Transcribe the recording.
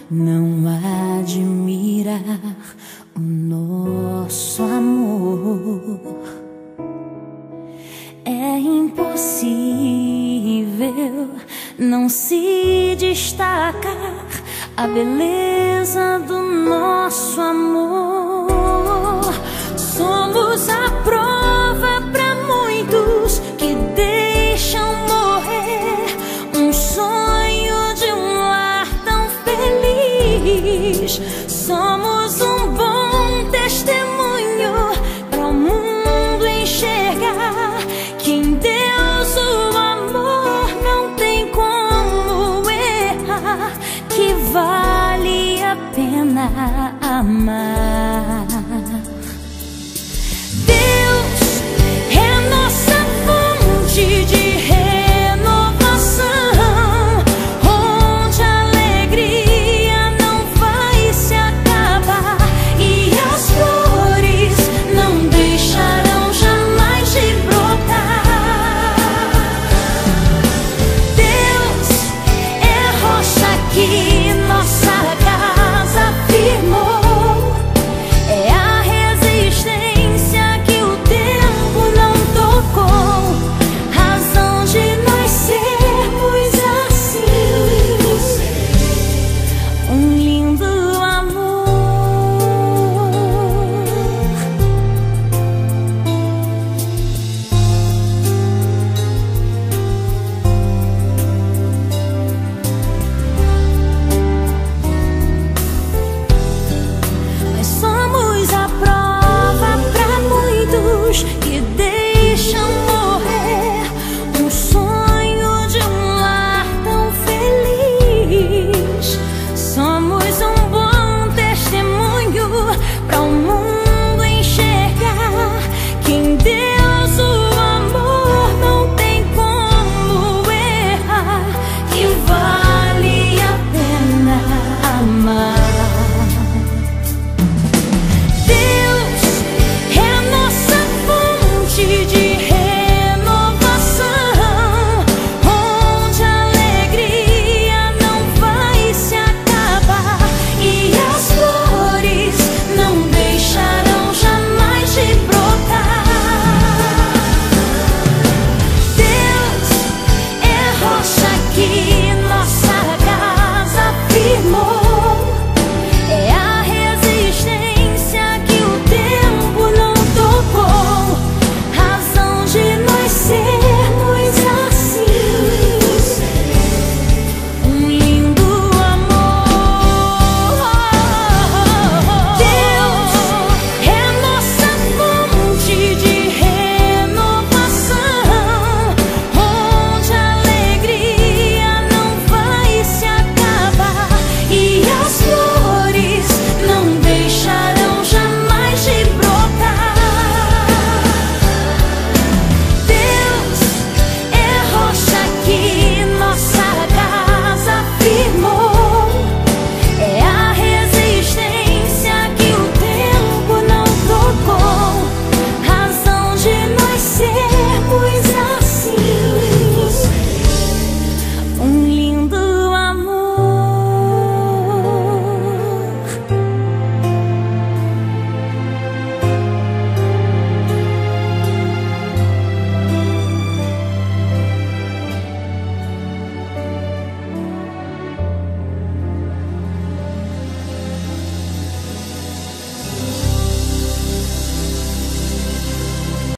não admirar o nosso amor. É impossível não se destacar a beleza do nosso amor. Somos a prova para muitos que deixam morrer um sonho de um lar tão feliz. Somos um bom testemunho para o mundo enxergar que em Deus o amor não tem como errar, que vale a pena amar.